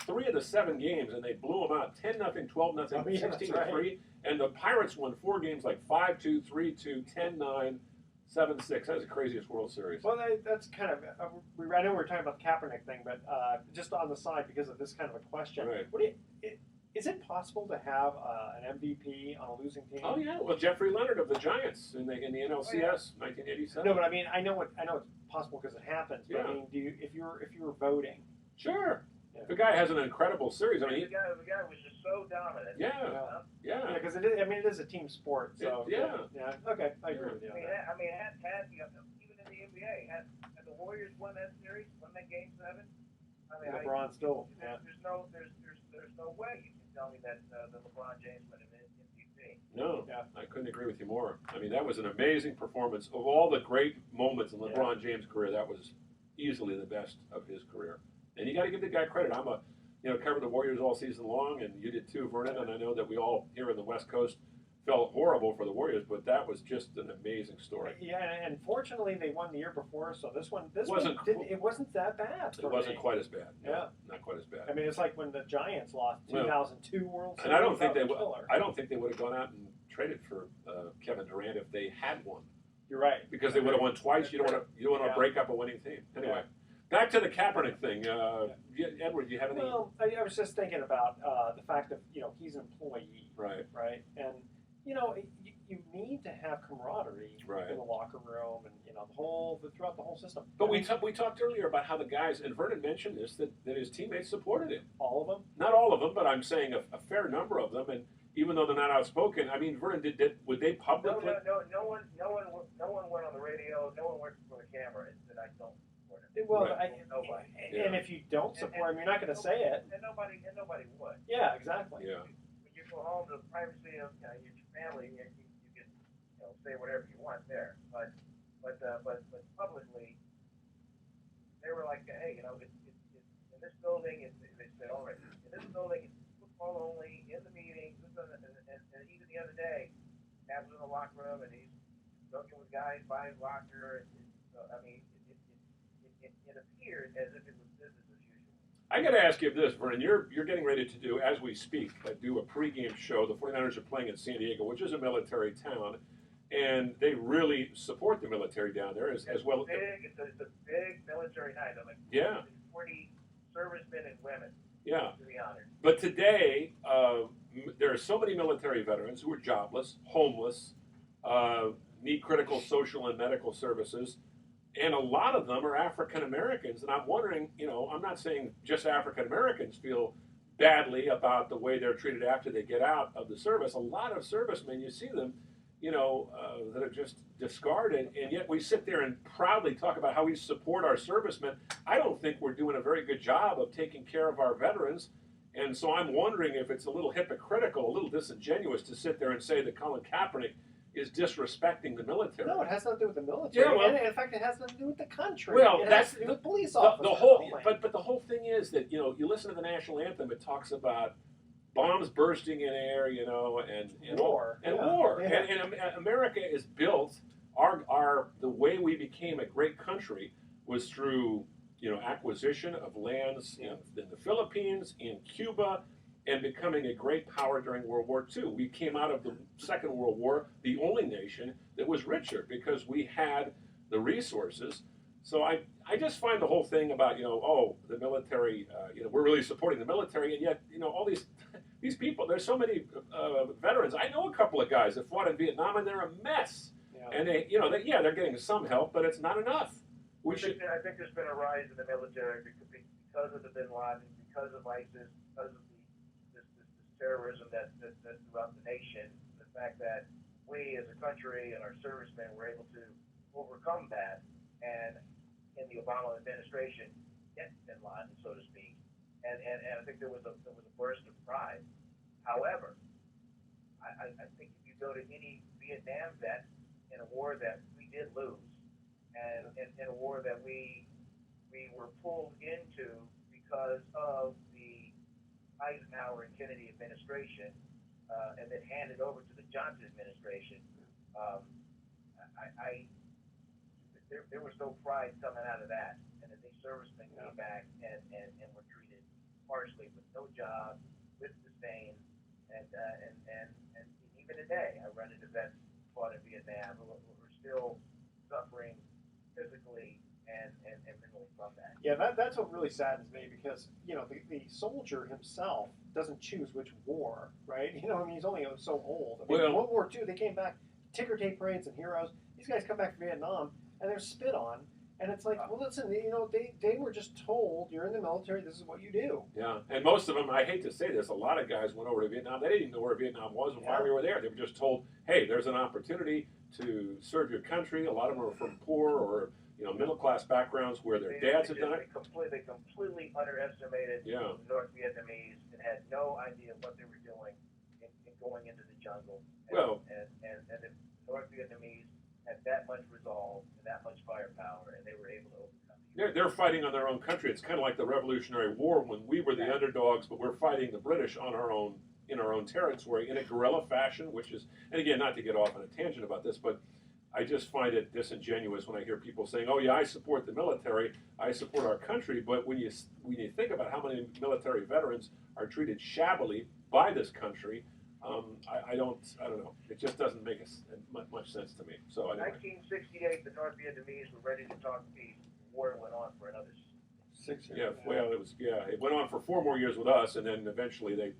3 of the 7 games, and they blew them out 10-0, 12-0, 16-3, and the Pirates won 4 games like 5-2, 3-2, 10-9, 7-6. That was the craziest World Series. Well, that's kind of, I know we're talking about the Kaepernick thing, but just on the side because of this kind of a question. Right. Is it possible to have an MVP on a losing team? Oh yeah, well Jeffrey Leonard of the Giants in the NLCS, 1987. No, but I mean, I know it's possible because it happens. But Yeah. I mean, if you were voting, Sure. Yeah. The guy has an incredible series. I mean, The guy was just so dominant. yeah. because it is a team sport. So Yeah. Okay, I agree with you. I mean, had even in the NBA, had the Warriors won that series, won that Game 7. I mean, LeBron still. Yeah. There's no way you can tell me that LeBron James won an MVP. No, Yeah. I couldn't agree with you more. I mean, that was an amazing performance. Of all the great moments in LeBron James' career, that was easily the best of his career. And you got to give the guy credit. I'm covered the Warriors all season long, and you did too, Vernon. And I know that we all here in the West Coast felt horrible for the Warriors, but that was just an amazing story. Yeah, and fortunately they won the year before, so this one wasn't it wasn't that bad. It wasn't quite as bad. Yeah. Not quite as bad. I mean, it's like when the Giants lost 2002 World Series. And I don't think they would. I don't think they would have gone out and traded for Kevin Durant if they had won. You're right. Because they would have won twice. You don't want to break up a winning team. Anyway, back to the Kaepernick thing. Edward, do you have any? Well, I was just thinking about the fact that he's an employee, right, and you need to have camaraderie in the locker room and throughout the whole system. But we talked earlier about how the guys, and Vernon mentioned this, that his teammates supported him. All of them? Not all of them, but I'm saying a fair number of them. And even though they're not outspoken, I mean, Vernon, would they publicly? No one went on the radio. No one went for the camera and said I don't support it. Well, nobody. And if you don't support him, you're not going to say it. And nobody would. Yeah, exactly. Yeah. When you go home to the privacy of your family, you can say whatever you want there. But publicly, they were like, hey, it's in this building. They said, all right, in this building, it's football only. In the meetings, and even the other day, Tab's in the locker room and he's joking with guys by his locker. It appeared as if it was business as usual. I got to ask you this, Vernon. You're getting ready to do, as we speak, do a pregame show. The 49ers are playing in San Diego, which is a military town, and they really support the military down there as well. It's a big military night. I'm like 40 servicemen and women. Yeah. To be honored. But today, there are so many military veterans who are jobless, homeless, need critical social and medical services, and a lot of them are African Americans. And I'm wondering, I'm not saying just African Americans feel badly about the way they're treated after they get out of the service. A lot of servicemen, you see them, that are just discarded, and yet we sit there and proudly talk about how we support our servicemen. I don't think we're doing a very good job of taking care of our veterans, and so I'm wondering if it's a little hypocritical, a little disingenuous to sit there and say that Colin Kaepernick is disrespecting the military. No, it has nothing to do with the military. Yeah, well, and in fact, it has nothing to do with the country. Well, it that's has to do with police the officers. whole. But the whole thing is that you listen to the national anthem. It talks about bombs bursting in air, and war, war, yeah. and America is built. The way we became a great country was through acquisition of lands in the Philippines, in Cuba, and becoming a great power during World War II. We came out of the Second World War the only nation that was richer because we had the resources. So I just find the whole thing about the military, we're really supporting the military, and yet all these people. There's so many veterans. I know a couple of guys that fought in Vietnam, and they're a mess. Yeah. And they're getting some help, but it's not enough. I think there's been a rise in the military because of the Bin Laden, because of ISIS, because of this terrorism that's throughout the nation. The fact that we as a country and our servicemen were able to overcome that, and in the Obama administration, get Bin Laden, so to speak. And I think there was a burst of pride. However, I think if you go to any Vietnam vet in a war that we did lose, and in a war that we were pulled into because of the Eisenhower and Kennedy administration, and then handed over to the Johnson administration, there was no pride coming out of that, and then these servicemen came back and were treated harshly with no job, with disdain, and even today I run into vets who fought in Vietnam who are still suffering physically and mentally from that. Yeah, that's what really saddens me because the soldier himself doesn't choose which war, right? He's only so old. World War II, they came back, ticker tape parades and heroes. These guys come back from Vietnam and they're spit on, and it's like, well, listen, they were just told you're in the military, this is what you do. Yeah, and most of them, I hate to say this, a lot of guys went over to Vietnam. They didn't even know where Vietnam was and why we were there. They were just told, hey, there's an opportunity to serve your country. A lot of them are from poor or middle class backgrounds where their dads have done it. They completely underestimated the North Vietnamese and had no idea what they were doing in going into the jungle. And the North Vietnamese had that much resolve and that much firepower, and they were able to overcome. They're fighting on their own country. It's kind of like the Revolutionary War when we were the underdogs, but we're fighting the British on our own in our own territory in a guerrilla fashion, which is, and again, not to get off on a tangent about this, but I just find it disingenuous when I hear people saying, "Oh yeah, I support the military, I support our country," but when you think about how many military veterans are treated shabbily by this country, I don't know. It just doesn't make much sense to me. So anyway. 1968, the North Vietnamese were ready to talk peace. The war went on for another 6 years. Yeah, well, it went on for 4 more years with us, and then eventually they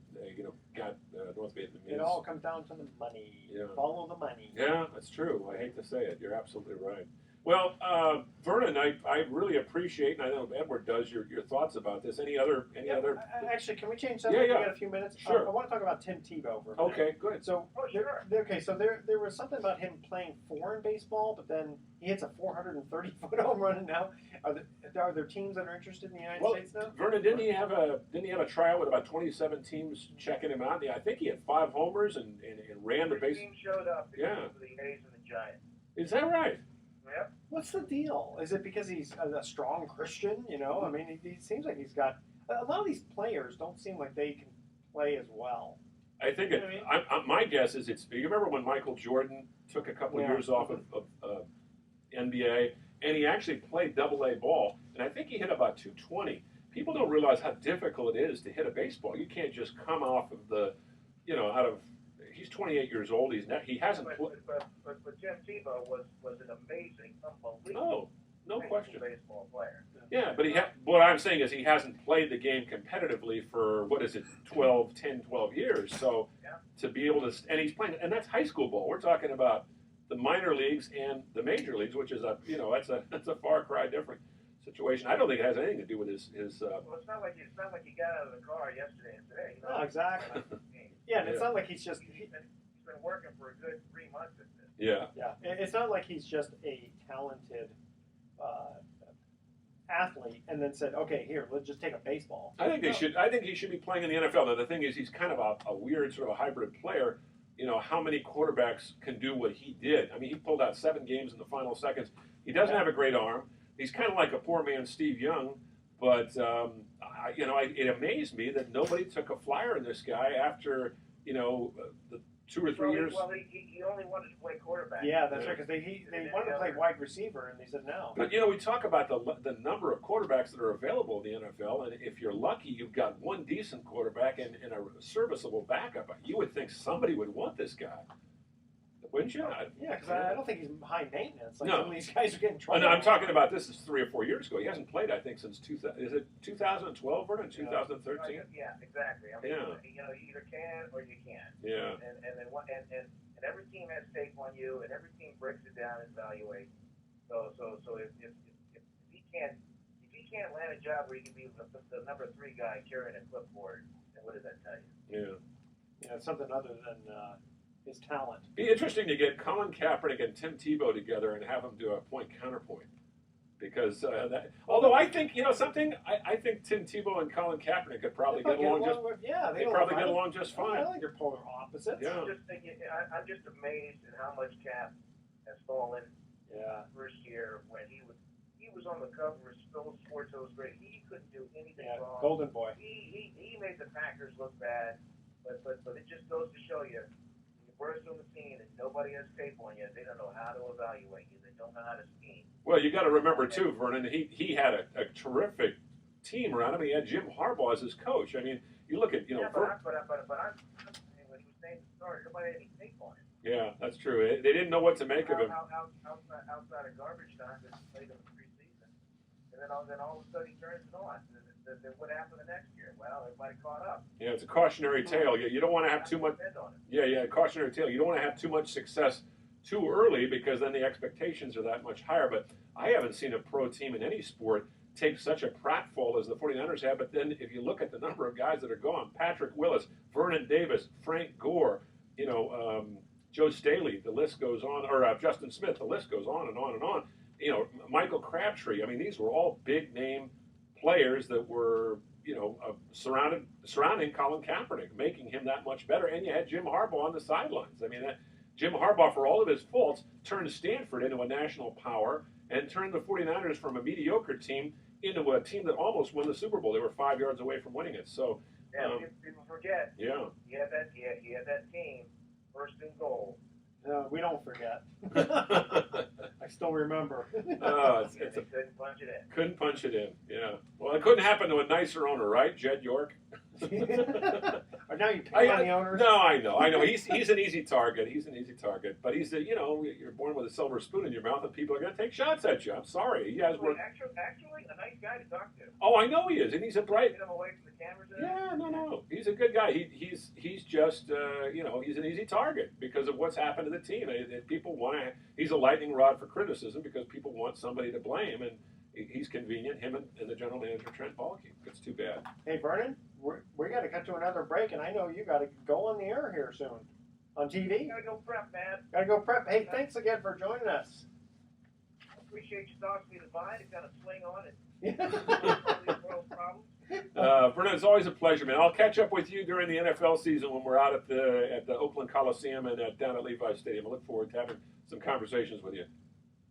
got North Vietnamese. It all comes down to the money. Yeah. Follow the money. Yeah, that's true. I hate to say it. You're absolutely right. Well, Vernon, I really appreciate, and I know Edward does, your thoughts about this. Any other? Actually, can we change something? Yeah. We got a few minutes. Sure. I want to talk about Tim Tebow for a minute. Okay, good. So, sure. So there was something about him playing foreign baseball, but then he hits a 430-foot home run. And now, are there teams that are interested in the United States now? Vernon, didn't he have a tryout with about 27 teams checking him out? I think he had 5 homers and ran the base. Team showed up because Yeah. of the A's and the Giants. Is that right? Yep. What's the deal? Is it because he's a strong Christian? I mean, he seems like he's got a lot of these players don't seem like they can play as well. I think my guess is you remember when Michael Jordan took a couple of years off of NBA, and he actually played Double-A ball, and I think he hit about 220. People don't realize how difficult it is to hit a baseball. You can't just come off of he's 28 years old. He hasn't played. But Tim Tebow was an amazing, unbelievable no question. baseball player. Yeah, but what I'm saying is he hasn't played the game competitively for, 12 years. So to be able to, and he's playing, and that's high school ball. We're talking about the minor leagues and the major leagues, which is that's a far cry different. situation. I don't think it has anything to do with his Well, it's not like you got out of the car yesterday and said, hey, you know. No, exactly. Yeah, and it's not like he's just. He's been working for a good 3 months at this. Yeah. Yeah, it's not like he's just a talented athlete and then said, "Okay, here, let's just take a baseball." I think he should be playing in the NFL. Now the thing is, he's kind of a weird sort of a hybrid player. You know, how many quarterbacks can do what he did? I mean, he pulled out 7 games in the final seconds. He doesn't have a great arm. He's kind of like a poor man's Steve Young. But it amazed me that nobody took a flyer on this guy after the 2 or 3 years. Well, he only wanted to play quarterback. Yeah, that's right, because they wanted to play wide receiver, and they said no. But we talk about the number of quarterbacks that are available in the NFL, and if you're lucky, you've got one decent quarterback and a serviceable backup. You would think somebody would want this guy, wouldn't you? Yeah, because I don't think he's high maintenance. Like No. some of these guys are getting Oh, trouble. no, I'm talking about this is 3 or 4 years ago. He hasn't played, I think, since 2012 or 2013. Yeah, exactly. I mean, you either can or you can't. Yeah. And every team has tape on you, and every team breaks it down and evaluates. So if he can't land a job where he can be the number 3 guy carrying a clipboard, then what does that tell you? Yeah, it's something other than his talent. Be interesting to get Colin Kaepernick and Tim Tebow together and have them do a point counterpoint. Because although I think something, I think Tim Tebow and Colin Kaepernick could probably get along just. They probably get along just fine. I think they're polar opposites. Yeah. I'm just amazed at how much Cap has fallen. Yeah. First year when he was on the cover of Sports Illustrated. He couldn't do anything wrong. Golden boy. He made the Packers look bad, but it just goes to show you. Burst on the scene and nobody has tape on you. They don't know how to evaluate you. They don't know how to scheme. Well, you got to remember too, Vernon. He had a terrific team around him. He had Jim Harbaugh as his coach. I mean, you look at but I'm when he was named the starter, nobody had any tape on him. Yeah, that's true. They didn't know what to make of him. Outside of garbage time, they played him in preseason, and then all of a sudden he turns it on. Then what happened the next year? Well, everybody caught up. Yeah, it's a cautionary tale. You don't want to have too much. Yeah, cautionary tale. You don't want to have too much success too early because then the expectations are that much higher. But I haven't seen a pro team in any sport take such a pratfall as the 49ers have. But then if you look at the number of guys that are gone, Patrick Willis, Vernon Davis, Frank Gore, Joe Staley, the list goes on, or Justin Smith, the list goes on and on and on. Michael Crabtree. I mean, these were all big name players that were, surrounding Colin Kaepernick, making him that much better. And you had Jim Harbaugh on the sidelines. I mean, Jim Harbaugh, for all of his faults, turned Stanford into a national power and turned the 49ers from a mediocre team into a team that almost won the Super Bowl. They were 5 yards away from winning it. So, people forget. Yeah. He had that team first and goal. No, we don't forget. I still remember. Couldn't punch it in. Couldn't punch it in. Yeah. Well, it couldn't happen to a nicer owner, right, Jed York? Or now you pick on the owners. No, I know. He's an easy target. But he's you're born with a silver spoon in your mouth, and people are going to take shots at you. I'm sorry. He has actually a nice guy to talk to. Oh, I know he is, and he's a bright. Get him away from the cameras. Yeah, no. He's a good guy. He's just he's an easy target because of what's happened to the team. People want to. He's a lightning rod for criticism because people want somebody to blame, and he's convenient. Him and the general manager Trent Baalke. It's too bad. Hey, Vernon, we got to cut to another break, and I know you got to go on the air here soon on TV. Gotta go prep, man. Gotta go prep. Hey, thanks again for joining us. Appreciate you talking to me the vine. It's got a swing on it. Vernon, it's always a pleasure, man. I'll catch up with you during the NFL season when we're out at the Oakland Coliseum and down at Levi's Stadium. I look forward to having some conversations with you.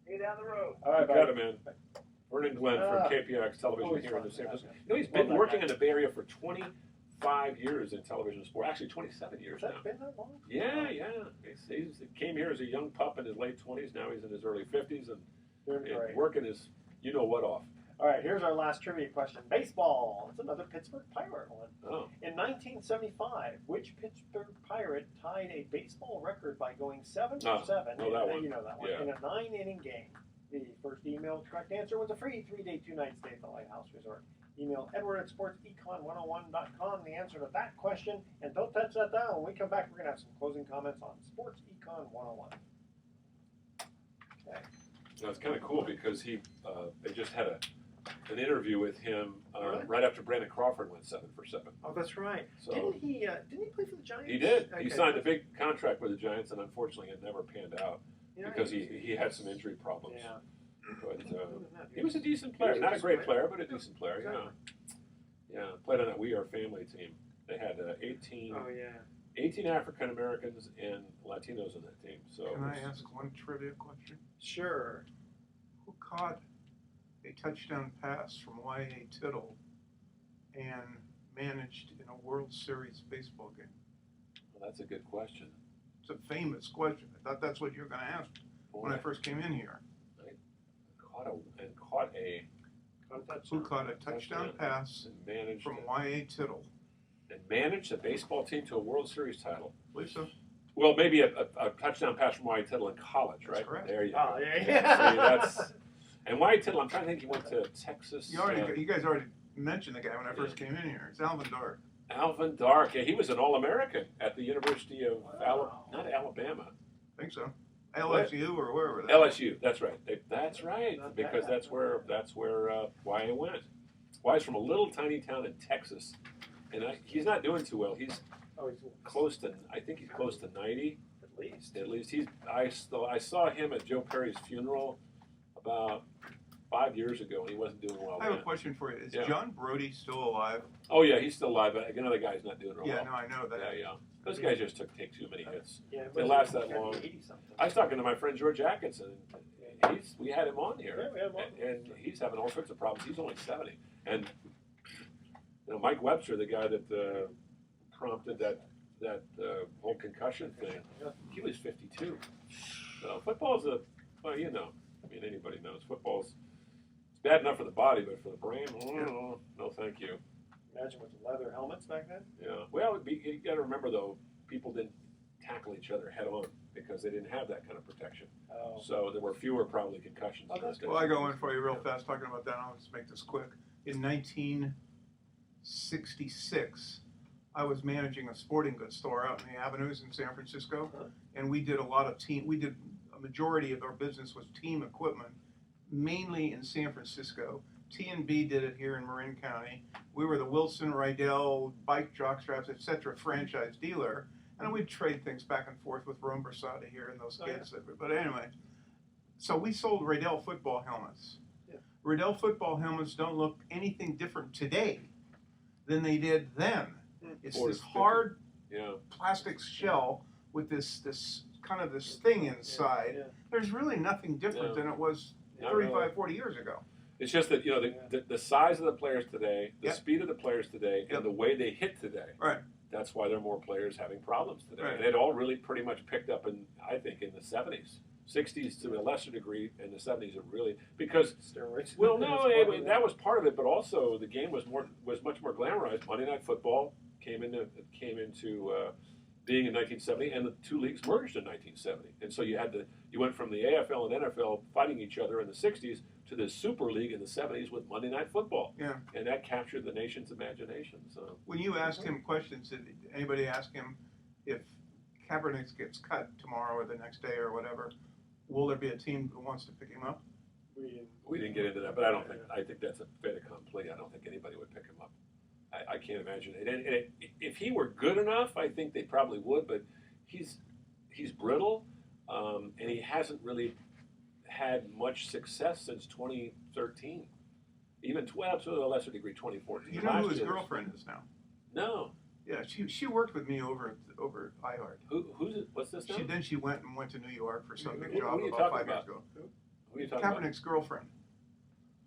See you down the road. All right, got it, man. Vernon Glenn from KPIX Television here in the San Francisco. He's been working in the Bay Area for 25 years in television sport. Actually, 27 years now. Has that been that long? Yeah. He came here as a young pup in his late 20s. Now he's in his early 50s and working his you-know-what off. All right, here's our last trivia question. Baseball. It's another Pittsburgh Pirate one. Oh. In 1975, which Pittsburgh Pirate tied a baseball record by going 7 for 7? Oh, that one. You know that one. Yeah. In a 9-inning game. The first emailed correct answer was a free 3-day, 2-night stay at the Lighthouse Resort. Email Edward at sportsecon101.com the answer to that question. And don't touch that down. When we come back, we're going to have some closing comments on Sports Econ 101. Okay. Now, it's kind of cool because they just had an interview with him Really? right after Brandon Crawford went 7 for 7. Oh, that's right. So Didn't he play for the Giants? he did. Okay. He signed a big contract with the Giants, and unfortunately, it never panned out Yeah, because he had some injury problems. Yeah. But he was a decent player. Not a great player, but a decent player. Exactly. Yeah. Played on that We Are Family team. They had 18 Oh yeah. 18 African Americans and Latinos on that team. So Can I ask one trivia question? Sure. Who caught a touchdown pass from Y.A. Tittle and managed in a World Series baseball game? Well, that's a good question. It's a famous question. I thought that's what you were going to ask when I first came in here. Caught a Who caught a touchdown pass and managed from Y.A. Tittle? and managed a baseball team to a World Series title. Believe so. Well, maybe a touchdown pass from Y.A. Tittle in college, right? That's correct. There you Oh go. yeah. See, that's and Y.A. Tittle. I'm trying to think. He went to Texas. You guys already mentioned the guy when I first came in here. It's Alvin Dark. Alvin Dark. Yeah, he was an All-American at the University of not Alabama. I think so. LSU or wherever. LSU. That's right. That's right. Not Because bad. that's where Y.A. went. Y.A.'s from a little tiny town in Texas, and he's not doing too well. He's Oh, he's close to. I think he's close to 90. at least. At least I saw him at Joe Perry's funeral about 5 years ago, and he wasn't doing well. I have a then. question for you. Is Yeah. John Brody still alive? Oh yeah, he's still alive, but another guy's not doing real Yeah, well. no, I know that. Yeah. Those guys just take too many hits. Yeah. They last that long. 80-something. I was talking to my friend George Atkinson. We had him on here, Yeah, we had him on. and he's having all sorts of problems. He's only 70, and Mike Webster, the guy that prompted that whole concussion thing, he was 52. So football's anybody knows football's. It's bad enough for the body, but for the brain, no, thank you. Imagine with leather helmets back then. Yeah. Well, you got to remember though, people didn't tackle each other head on because they didn't have that kind of protection. Oh. So there were fewer probably concussions. Oh, that's Well, I go in for you real fast talking about that. I'll just make this quick. In 1966, I was managing a sporting goods store out in the avenues in San Francisco, and we did a majority of our business was team equipment, mainly in San Francisco. T&B did it here in Marin County. We were the Wilson, Rydell, bike jockstraps, etc. franchise dealer, and we'd trade things back and forth with Rome Versada here and those kids. But anyway, so we sold Rydell football helmets. Yeah. Rydell football helmets don't look anything different today than they did then. It's this hard plastic shell with this kind of this thing inside. Yeah. There's really nothing different than it was Not 35, really. 40 years ago. It's just that the size of the players today, the Yep. speed of the players today, Yep. and the way they hit today. Right. That's why there are more players having problems today. Right. And it all really pretty much picked up in the 70s. 60s to a lesser degree, and the 70s are really because Steroids. well, no, that was part of it, but also the game was much more glamorized. Monday Night Football came into being in 1970, and the two leagues merged in 1970, and so you went from the AFL and NFL fighting each other in the 60s to the Super League in the 70s with Monday Night Football. Yeah. And that captured the nation's imagination. So When you asked him questions, did anybody ask him if Kaepernick gets cut tomorrow or the next day or whatever, will there be a team that wants to pick him up? we didn't get into that, but I think that's a fait accompli. I don't think anybody would pick him up. I can't imagine it. And if he were good enough, I think they probably would. But he's brittle, and he hasn't really had much success since 2013. Even to a lesser degree, 2014. You know who his girlfriend is now? No. Yeah, she worked with me over iHeart. Who's it? What's this now? Then she went to New York for some big Who job are you about talking 5 years about? ago. Who are you talking about? Kaepernick's girlfriend.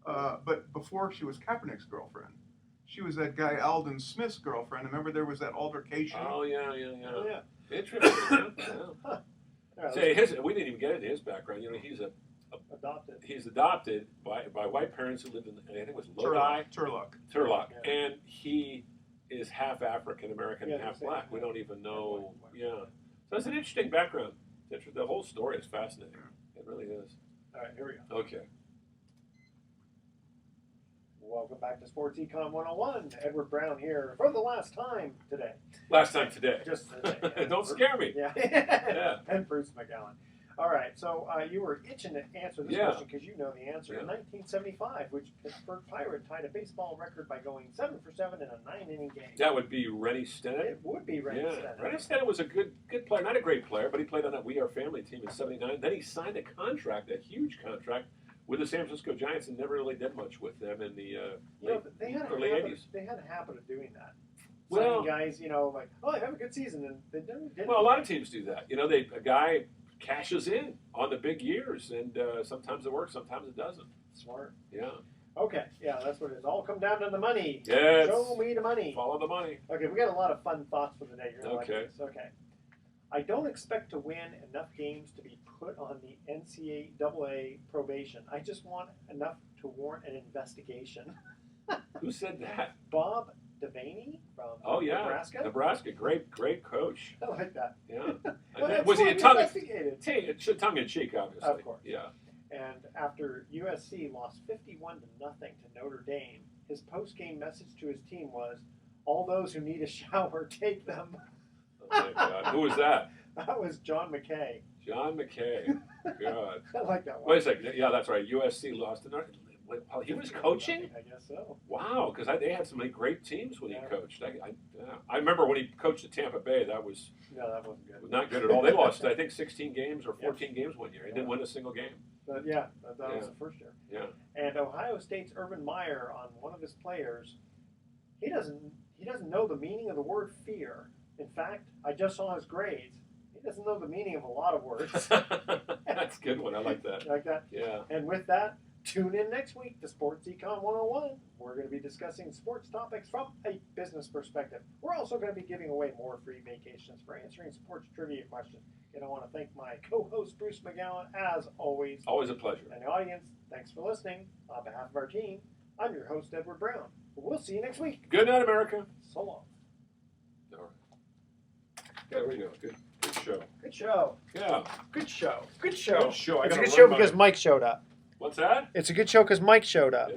But before she was Kaepernick's girlfriend, she was that guy Alden Smith's girlfriend. Remember there was that altercation? Oh, yeah. Oh, yeah. Interesting. Huh. Yeah, Say, we didn't even get into his background. adopted. He's adopted by white parents who lived in, I think it was Lodi. Turlock. Yeah. And he is half African American and Yeah, half same. black. We don't even know. White. Yeah. So it's an interesting background. The whole story is fascinating. It really is. All right, here we go. Okay. Welcome back to Sports Econ 101. Edward Brown here for the last time today. Last time today. Just today. Don't scare me. Yeah. Yeah. And Bruce McGowan. All right, so you were itching to answer this Yeah. question because you know the answer. In 1975, which Pittsburgh Pirate tied a baseball record by going 7 for 7 in a 9-inning game. That would be Rennie Stennett. It would be Rennie Stennett. Rennie Stennett was a good player, not a great player, but he played on that We Are Family team in '79. Then he signed a contract, a huge contract, with the San Francisco Giants, and never really did much with them in the early '80s. They had a habit of doing that. Well, Signing guys, like, oh, they have a good season, and they didn't. Well, a lot of teams do that. A guy cashes in on the big years, and sometimes it works, sometimes it doesn't. Smart. Yeah. Okay, yeah, that's what it is. All come down to the money. Yes. Show me the money. Follow the money. Okay, we got a lot of fun thoughts for the day. You're gonna like Okay. this. Okay. I don't expect to win enough games to be put on the NCAA probation. I just want enough to warrant an investigation. Who said that? Bob Devaney from Nebraska. Nebraska, great coach. I like that. Yeah. Well, Was he a investigated? tongue in cheek, obviously? Of course. Yeah. And after USC lost 51-0 to Notre Dame, his post-game message to his team was, "All those who need a shower, take them." Oh my God. Who was that? That was John McKay. John McKay. God. I like that one. Wait a second. Yeah, that's right. USC lost to Notre Dame. He was coaching? I guess so. Wow, because they had so many great teams when Yeah. he coached. I remember when he coached at Tampa Bay. That was No, that wasn't good. not good at all. They lost, I think, 16 games or 14 games one year. He didn't Yeah. win a single game. But yeah, that was the first year. Yeah. And Ohio State's Urban Meyer, on one of his players, he doesn't know the meaning of the word fear. In fact, I just saw his grades. He doesn't know the meaning of a lot of words. That's a good one. I like that. Like that. Yeah. And with that, tune in next week to Sports Econ 101. We're going to be discussing sports topics from a business perspective. We're also going to be giving away more free vacations for answering sports trivia questions. And I want to thank my co-host, Bruce McGowan, as always. Always a pleasure. And the audience, thanks for listening. On behalf of our team, I'm your host, Edward Brown. We'll see you next week. Good night, America. So long. All right. There we go. Good show. Good show. Yeah. Good show. Good show. Good show. I It's a gotta good show run because Mike showed up. What's that? It's a good show because Mike showed up.